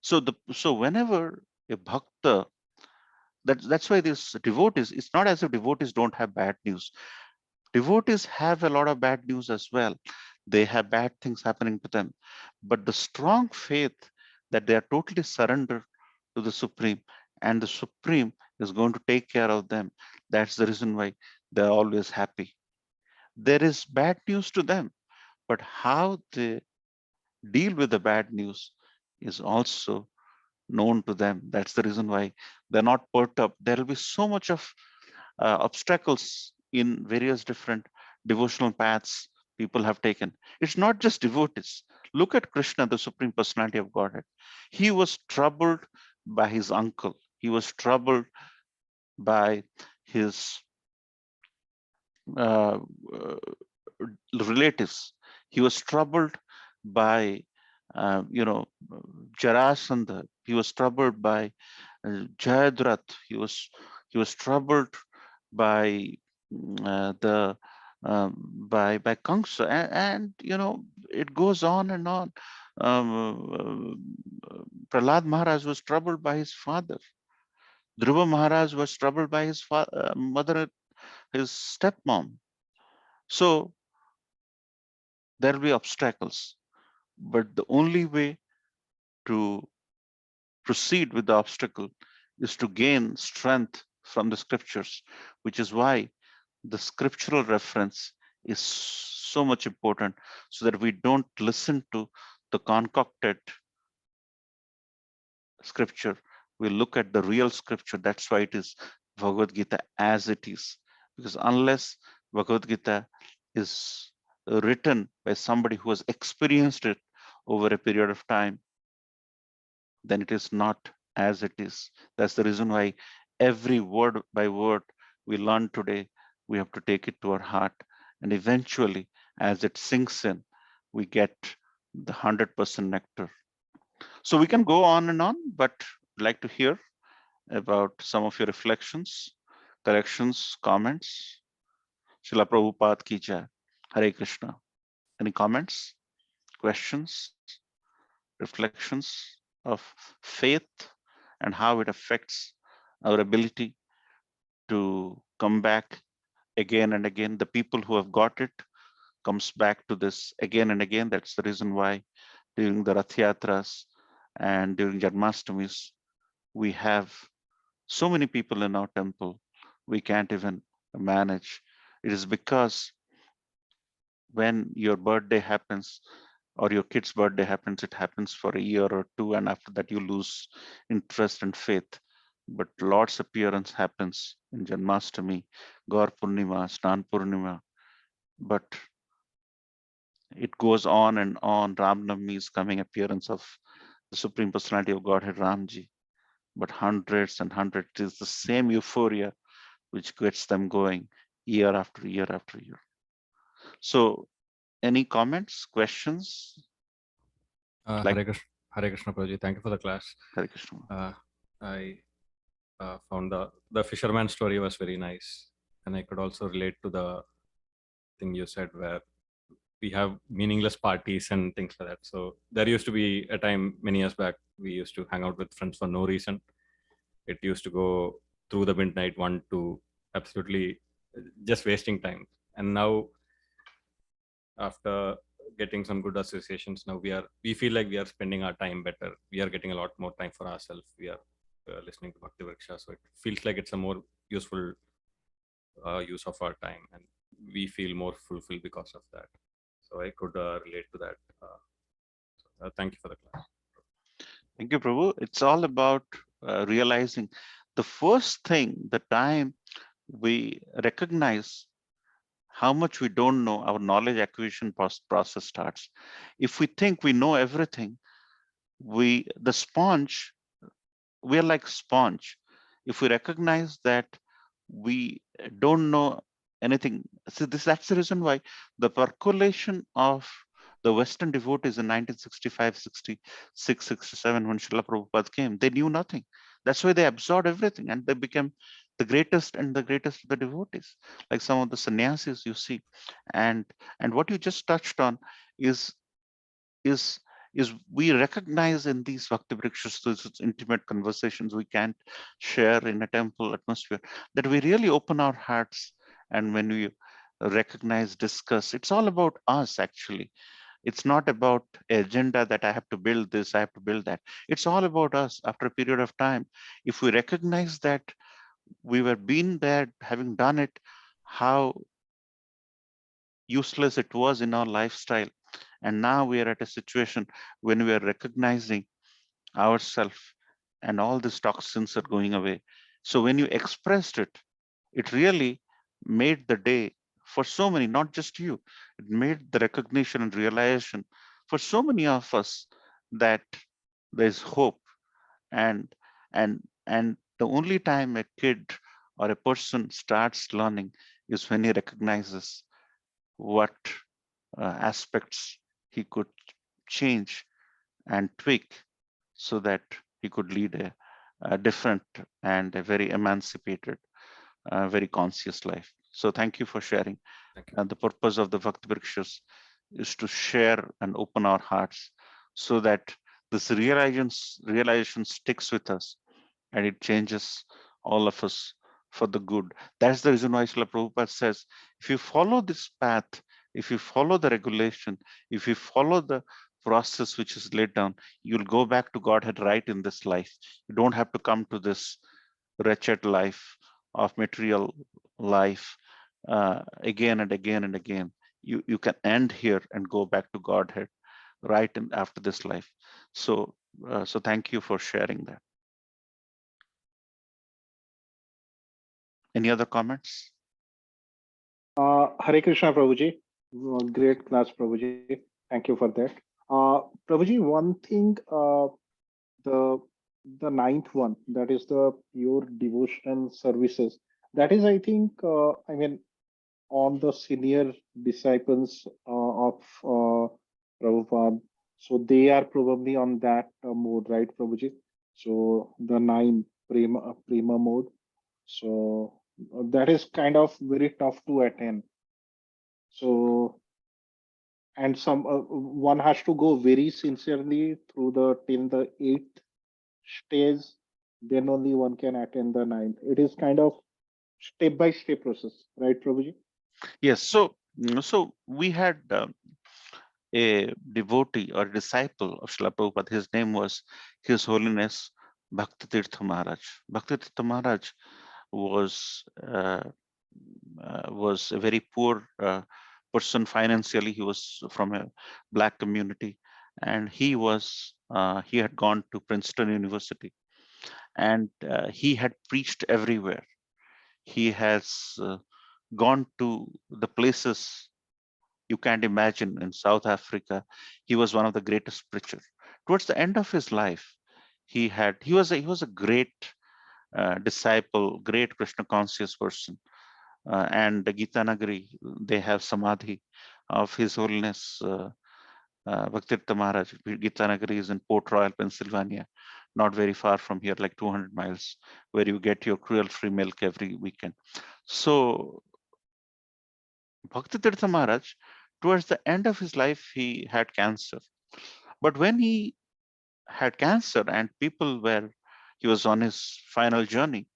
so whenever a bhakta, that's why this devotees, it's not as if devotees don't have bad news. Devotees have a lot of bad news as well. They have bad things happening to them. But the strong faith that they are totally surrendered to the Supreme, and the Supreme is going to take care of them. That's the reason why they're always happy. There is bad news to them, but how they deal with the bad news is also known to them. That's the reason why they're not perturbed. There will be so much of obstacles in various different devotional paths people have taken. It's not just devotees. Look at Krishna, the Supreme Personality of Godhead. He was troubled by his uncle. He was troubled by his uh, uh, relatives. He was troubled by, you know, Jarasandha. He was troubled by Jayadrat. He was troubled by the by Kamsa, and it goes on and on. Prahlad Maharaj was troubled by his father. Dhruva Maharaj was troubled by his mother, his stepmom. So there will be obstacles, but the only way to proceed with the obstacle is to gain strength from the scriptures, which is why the scriptural reference is so much important, so that we don't listen to the concocted scripture. We look at the real scripture. That's why it is Bhagavad Gita as it is, because unless Bhagavad Gita is written by somebody who has experienced it over a period of time, then it is not as it is. That's the reason why every word by word we learn today, we have to take it to our heart. And eventually, as it sinks in, we get the 100% nectar. So we can go on and on, but I'd like to hear about some of your reflections, corrections, comments. Srila Prabhupada ki jai. Hare Krishna. Any comments, questions, reflections of faith and how it affects our ability to come back again and again? The people who have got it comes back to this again and again. That's the reason why during the Rath Yatras and during Janmastamis, we have so many people in our temple, we can't even manage. It is because when your birthday happens, or your kid's birthday happens, it happens for a year or two, and after that you lose interest and faith. But Lord's appearance happens in Janmashtami, Gaur Purnima, Snan Purnima, but it goes on and on. Ram Navami is coming, appearance of the Supreme Personality of Godhead Ramji, but hundreds and hundreds, it is the same euphoria which gets them going year after year after year. So any comments, questions? Like- Hare Krishna Prabhuji, thank you for the class. Hare Krishna. I found the fisherman story was very nice, and I could also relate to the thing you said where we have meaningless parties and things like that. So there used to be a time many years back we used to hang out with friends for no reason. It used to go through the midnight one to absolutely just wasting time. And now, after getting some good associations, now we feel like we are spending our time better. We are getting a lot more time for ourselves. We are listening to Bhakti Vriksha, so it feels like it's a more useful use of our time, and we feel more fulfilled because of that. So I could relate to that. Thank you for the class. Thank you, Prabhu. It's all about realizing the first thing, the time we recognize how much we don't know, our knowledge acquisition process starts. If we think we know everything, we are like sponge. If we recognize that we don't know anything, so that's the reason why the percolation of the Western devotees in 1965, 66, 67, when Srila Prabhupada came, they knew nothing. That's why they absorbed everything and they became the greatest and the greatest of the devotees, like some of the sannyasis you see. And what you just touched on is is we recognize in these Bhakti Vrikshas, those intimate conversations we can't share in a temple atmosphere, that we really open our hearts. And when we recognize, discuss, it's all about us actually. It's not about agenda that I have to build this, I have to build that. It's all about us. After a period of time, if we recognize that we were been there, having done it, how useless it was in our lifestyle, and now we are at a situation when we are recognizing ourselves and all these toxins are going away. So when you expressed it, it really made the day for so many, not just you. It made the recognition and realization for so many of us that there's hope. And the only time a kid or a person starts learning is when he recognizes what aspects he could change and tweak so that he could lead a different and a very emancipated, very conscious life. So thank you for sharing. Thank you. And the purpose of the Bhakti Vrikshas is to share and open our hearts so that this realization sticks with us and it changes all of us for the good. That's the reason why Srila Prabhupada says, if you follow this path, if you follow the regulation, if you follow the process which is laid down, you'll go back to Godhead right in this life. You don't have to come to this wretched life of material life again and again and again. You can end here and go back to Godhead right in, after this life. So thank you for sharing that. Any other comments? Hare Krishna, Prabhuji. Great class, Prabhuji. Thank you for that. Prabhuji, one thing, the ninth one, that is the pure devotion services. That is, I think, I mean, on the senior disciples of Prabhupada. So they are probably on that mode, right, Prabhuji? So the nine prima mode. So that is kind of very tough to attain. So, and some one has to go very sincerely through the till the eighth stage, then only one can attain the ninth. It is kind of step by step process, right, Prabhuji? Yes. So we had a devotee or disciple of Srila Prabhupada. His name was His Holiness Bhaktitirtha Maharaj. Bhaktitirtha Maharaj was a very poor person financially. He was from a black community, and he had gone to Princeton University, and he had preached everywhere. He has gone to the places you can't imagine. In South Africa, he was one of the greatest preachers. Towards the end of his life, he was a great disciple, great Krishna conscious person. And the Gita Nagari, they have samadhi of His Holiness Bhaktirtha Maharaj. Gita Nagari is in Port Royal, Pennsylvania, not very far from here, like 200 miles, where you get your cruel-free milk every weekend. So Bhaktitirtha Maharaj, towards the end of his life, he had cancer. But when he had cancer and he was on his final journey,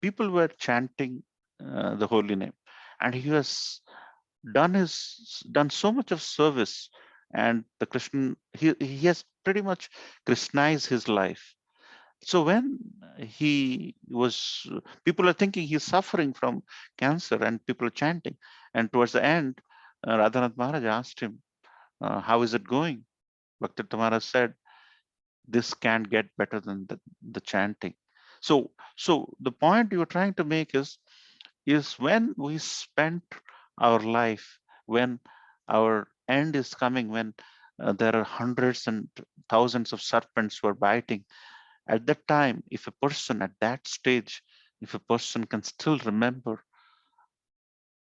people were chanting the holy name, and he has done so much of service, and he has pretty much Christianized his life. So when people are thinking he's suffering from cancer, and people are chanting, and towards the end, Radhanath Maharaj asked him, how is it going? Bhakti Maharaj said, this can't get better than the chanting. So the point you are trying to make is when we spend our life, when our end is coming, when there are hundreds and thousands of serpents who are biting, at that time, if a person at that stage, if a person can still remember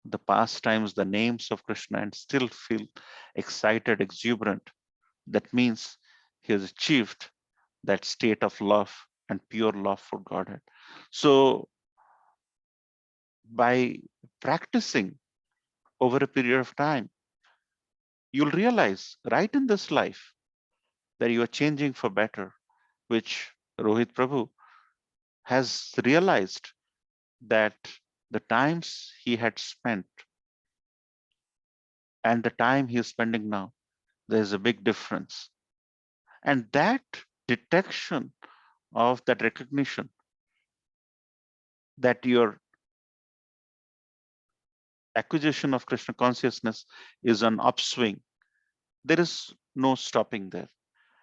the past times, the names of Krishna, and still feel excited, exuberant, that means he has achieved that state of love and pure love for Godhead. So by practicing over a period of time, you'll realize right in this life that you are changing for better, which Rohit Prabhu has realized that the times he had spent and the time he is spending now, there's a big difference. And that detection of that recognition that your acquisition of Krishna consciousness is an upswing, there is no stopping there.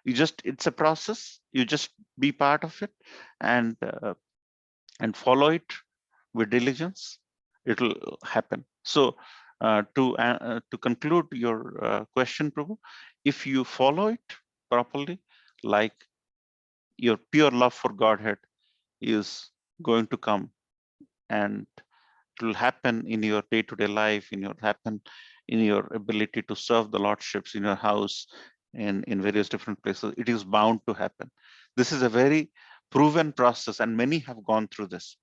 It's a process. You just be part of it and follow it with diligence. It'll happen. So to conclude your question, Prabhu, if you follow it properly, like your pure love for Godhead is going to come, and it will happen in your day-to-day life, happen in your ability to serve the lordships in your house and in various different places. It is bound to happen. This is a very proven process, and many have gone through this.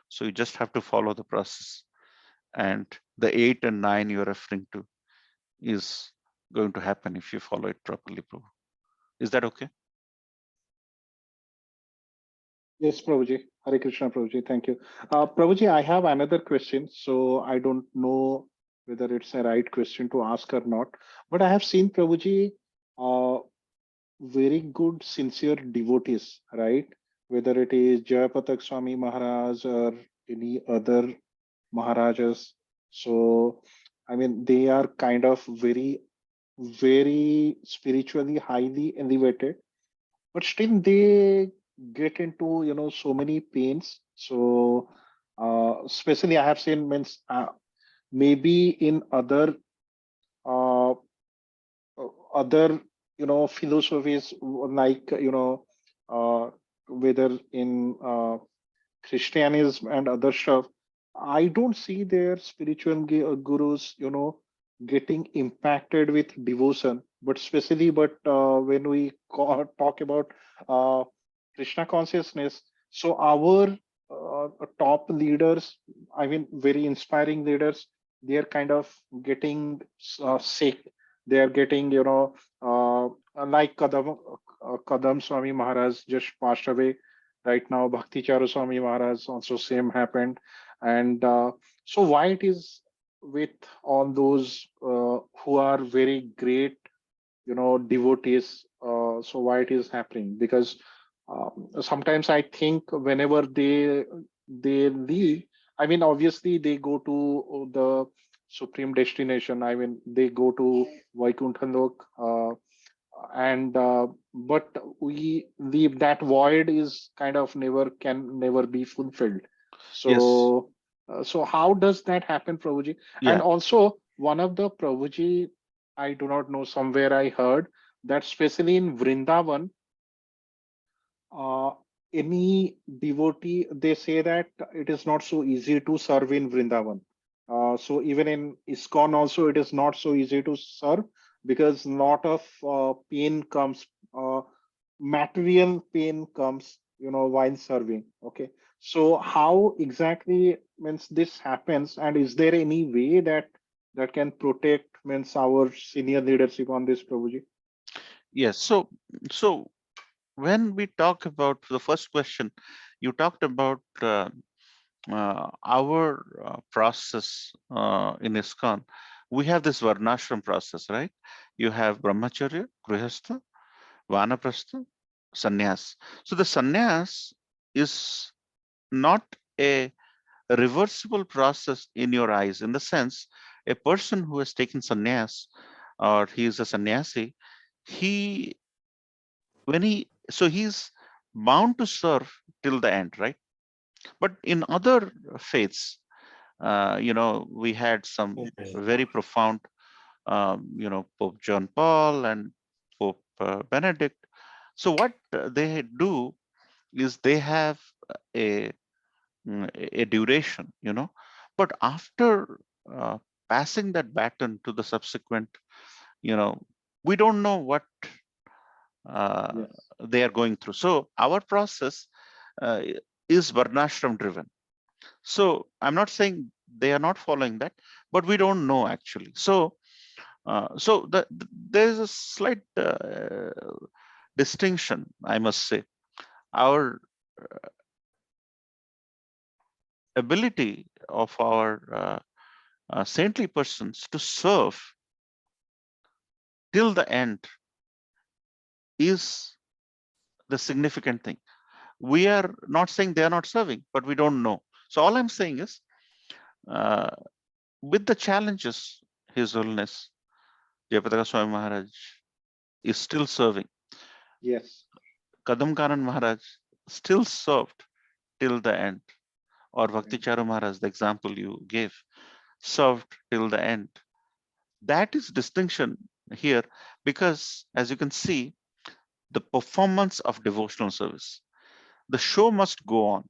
So you just have to follow the process. And the 8 and 9 you're referring to is going to happen if you follow it properly, Prabhu. Is that okay? Yes, Prabhuji. Hare Krishna, Prabhuji. Thank you. Prabhuji, I have another question. So I don't know whether it's a right question to ask or not. But I have seen, Prabhuji, very good, sincere devotees, right? Whether it is Jayapatak Swami Maharaj or any other Maharajas. So, I mean, they are kind of very, very spiritually highly elevated, but still they get into so many pains. So especially I have seen, means maybe in uh, other philosophies, like whether in Christianism and other stuff, I don't see their spiritual gurus, getting impacted with devotion. But especially, when we talk about uh, Krishna consciousness, so our top leaders, I mean, very inspiring leaders, they are kind of getting sick. They are getting, like Kadam Swami Maharaj just passed away right now. Bhakti Charu Swami Maharaj also same happened. And so why it is with all those who are very great, devotees, so why it is happening? Because sometimes I think whenever they leave, I mean, obviously they go to the supreme destination. I mean, they go to Vaikuntha and but that void is kind of can never be fulfilled. Yes. So how does that happen, Prabhuji? And Yeah. also one of the Prabhuji, I do not know, somewhere I heard that especially in Vrindavan, uh, any devotee, they say that it is not so easy to serve in Vrindavan. So even in ISKCON also, it is not so easy to serve because lot of pain comes, material pain comes, while serving. Okay. So how exactly means this happens, and is there any way that can protect means our senior leadership on this, Prabhuji? Yes. So when we talk about the first question, you talked about our process in ISKCON. We have this varnashram process, right? You have brahmacharya, grihastha, vanaprastha, sannyas. So the sannyas is not a reversible process in your eyes, in the sense a person who has taken sannyas or he is a sannyasi, he he's bound to serve till the end, right? But in other faiths, we had some very profound, Pope John Paul and Pope Benedict. So what they do is they have a a duration, but after passing that baton to the subsequent, you know, we don't know what uh, Yes. they are going through. So our process uh, is varnashram driven. So I'm not saying they are not following that, but we don't know actually. So there is a slight distinction, I must say. Our ability of our saintly persons to serve till the end is the significant thing. We are not saying they are not serving, but we don't know. So all I'm saying is, uh, with the challenges, His Holiness Jayapataka Swami Maharaj is still serving. Yes. Kadam Kanan Maharaj still served till the end, or Bhakti Charu Maharaj, the example you gave, served till the end. That is distinction here, because as you can see, the performance of devotional service, the show must go on.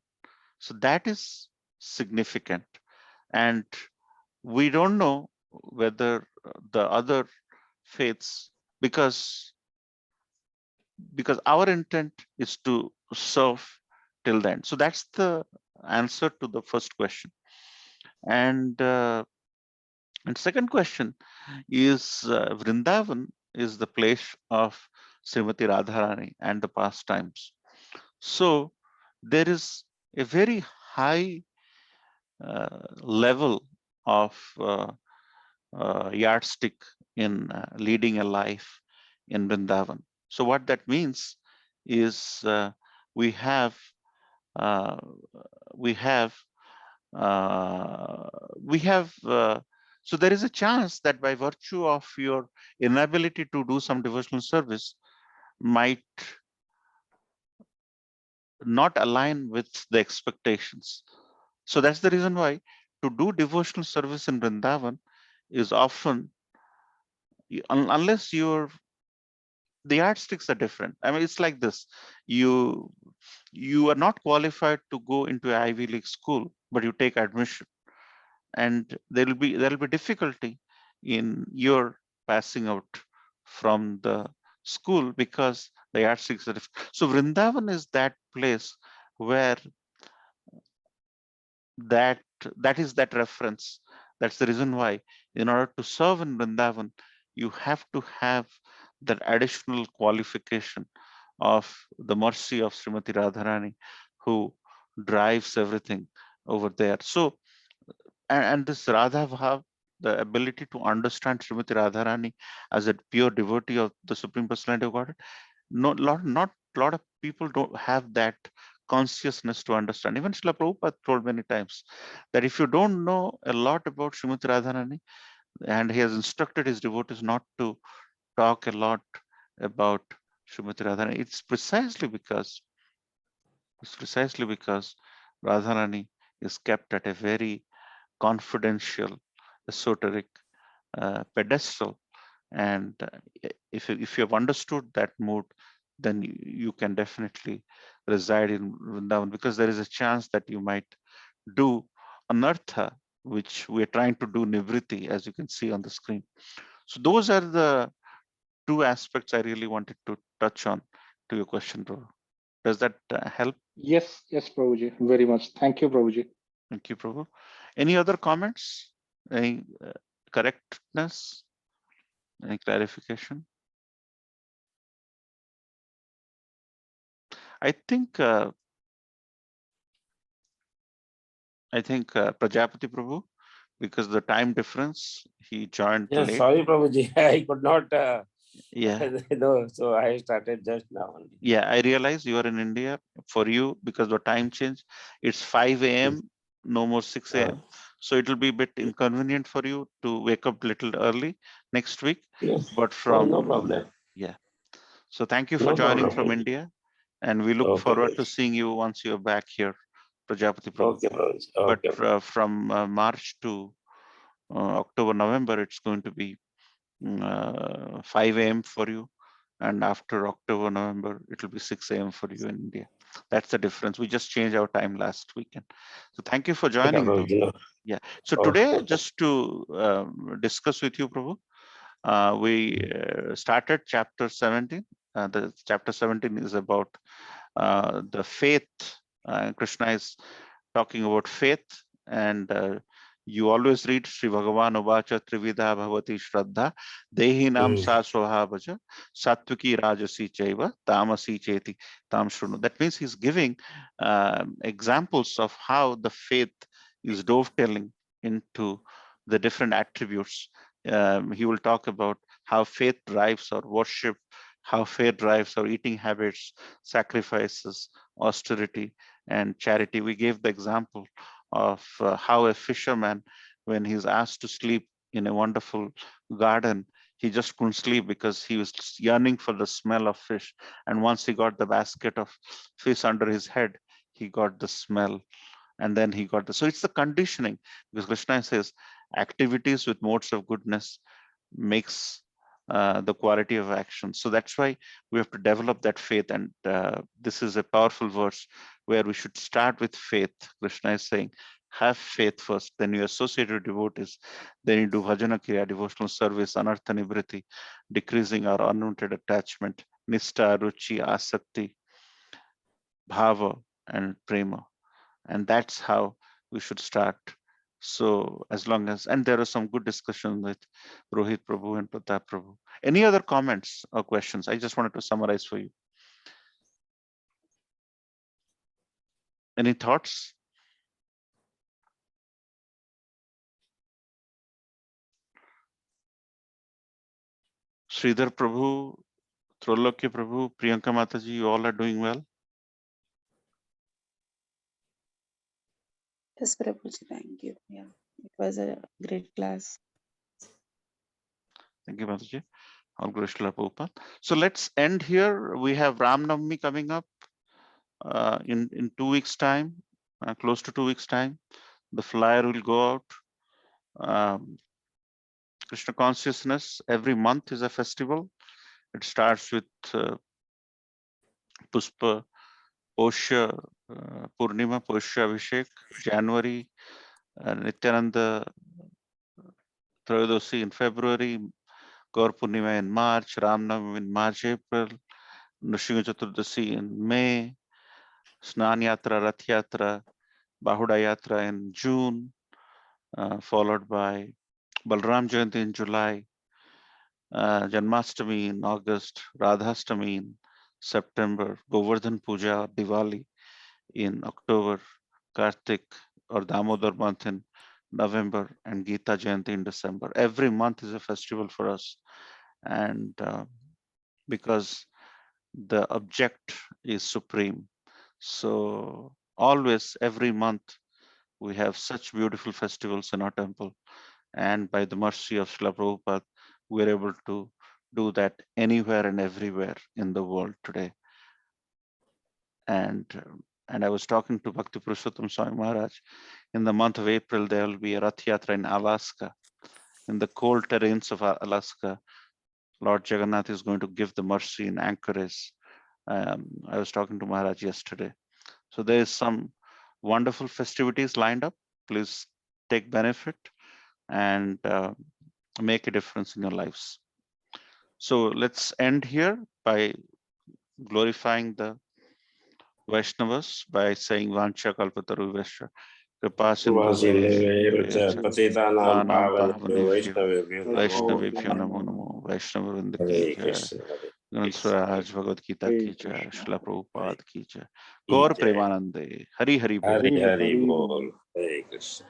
So that is significant. And we don't know whether the other faiths, because our intent is to serve till the end. So that's the answer to the first question. And second question is, Vrindavan is the place of Srimati Radharani and the pastimes. So there is a very high level of yardstick in leading a life in Vrindavan. So what that means is, we have uh, we have uh, we have so there is a chance that by virtue of your inability to do some devotional service might not align with the expectations. So that's the reason why to do devotional service in Vrindavan is often, unless the yardsticks are different. I mean, it's like this: you are not qualified to go into an Ivy League school, but you take admission, and there will be difficulty in your passing out from the school because the yardsticks are different. So Vrindavan is that place where that is that reference. That's the reason why, in order to serve in Vrindavan, you have to have that additional qualification of the mercy of Srimati Radharani, who drives everything over there. So, and this Radha Bhav, the ability to understand Srimati Radharani as a pure devotee of the Supreme Personality of Godhead, not lot of people don't have that consciousness to understand. Even Srila Prabhupada told many times that if you don't know a lot about Srimati Radharani, and he has instructed his devotees not to talk a lot about Srimati Radharani, it's precisely because Radharani is kept at a very confidential, esoteric pedestal. And if you have understood that mood, then you can definitely reside in Vrindavan, because there is a chance that you might do anartha, which we are trying to do nivriti, as you can see on the screen. So those are the two aspects I really wanted to touch on to your question, Prabhu. Does that help? Yes, Prabhuji, very much. Thank you, Prabhuji. Thank you, Prabhu. Any other comments? Any correctness? Any clarification? I think Prajapati Prabhu, because the time difference, he joined Yes, late. sorry, Prabhuji. I could not Yeah. know, so I started just now only. Yeah, I realize you are in India. For you, because the time change, it's 5 a.m., no more 6 a.m. So it will be a bit inconvenient for you to wake up a little early next week. Yes. But from, no problem. yeah. So thank you for No joining problem, from Prabhuji. India. And we look Okay, forward to Prabhuji. seeing you once you're back here, Prajapati Prabhu. Okay, Prabhuji. But Okay, Prabhuji. from March to October, November, it's going to be 5 a.m. for you. And after October, November, it will be 6 a.m. for you in India. That's the difference. We just changed our time last weekend. So thank you for joining. Prabhuji. Yeah. So Oh. today, just to discuss with you, Prabhu, we started chapter 17. The chapter 17 is about the faith. Krishna is talking about faith, and you always read Sri Bhagavan Uvacha Trividha Bhavati Shraddha Dehinam Sa Swabhavaja Satviki Rajasi Chaiva Tamasi Cheti Tam Shrunu. That means he's giving examples of how the faith is dovetailing into the different attributes. He will talk about how faith drives our worship, how faith drives our eating habits, sacrifices, austerity, and charity. We gave the example of how a fisherman, when he's asked to sleep in a wonderful garden, he just couldn't sleep because he was yearning for the smell of fish. And once he got the basket of fish under his head, he got the smell. And then he got the, so it's the conditioning, because Krishna says activities with modes of goodness makes the quality of action. So that's why we have to develop that faith. And this is a powerful verse where we should start with faith. Krishna is saying, have faith first, then you associate with devotees, then you do bhajana kriya, devotional service, anartha nibriti, decreasing our unwanted attachment, nishta, ruchi, asakti, bhava, and prema. And that's how we should start. So as long as, and there are some good discussion with Rohit Prabhu and Pratap Prabhu. Any other comments or questions? I just wanted to summarize for you. Any thoughts? Sridhar Prabhu, Trolokya Prabhu, Priyanka Mataji, you all are doing well? Yes, Prabhuji, thank you. Yeah, it was a great class. Thank you, Mataji. All Guru Srila Prabhupada. So let's end here. We have Ram Navami coming up in 2 weeks' time, close to 2 weeks' time. The flyer will go out. Krishna consciousness every month is a festival. It starts with Puspa Posha Purnima, Posha Abhishek, January, Nityananda Trayodosi in February, Gaur Purnima in March, Ramnam in March, April, Nrsimha Chaturdasi in May, Snan Yatra, Rath Yatra, Bahuda Yatra in June, followed by Balram Jayanti in July, Janmashtami in August, Radhastami in September, Govardhan Puja or Diwali in October, Kartik or Damodar month in November, and Gita Jayanti in December. Every month is a festival for us. And because the object is supreme, So always, every month, we have such beautiful festivals in our temple. And by the mercy of Srila Prabhupada, we're able to do that anywhere and everywhere in the world today. And I was talking to Bhakti Purushottam Swami Maharaj. In the month of April, there will be a Rath Yatra in Alaska. In the cold terrains of Alaska, Lord Jagannath is going to give the mercy in Anchorage. I was talking to Maharaj yesterday. So there is some wonderful festivities lined up. Please take benefit and make a difference in your lives. So let's end here by glorifying the Vaishnavas by saying Vancha Kalpataru Vaishya Kripa Sindhu Patitanam Pranam Pavanebhyo Pavanebhyo Vaishnavebhyo Vaishnavebhyo Namo Namo Vaishnava Vrinda Hare Ki Jai Krishna. Granth Swaraj Bhagavad Gita Hare Ki Jai Krishna. Srila Prabhupada Ki Jai Ki Gaur Jai. Premanande Hari Hari Bol. Hari Hari Hari Bol. Bol. Hare Krishna.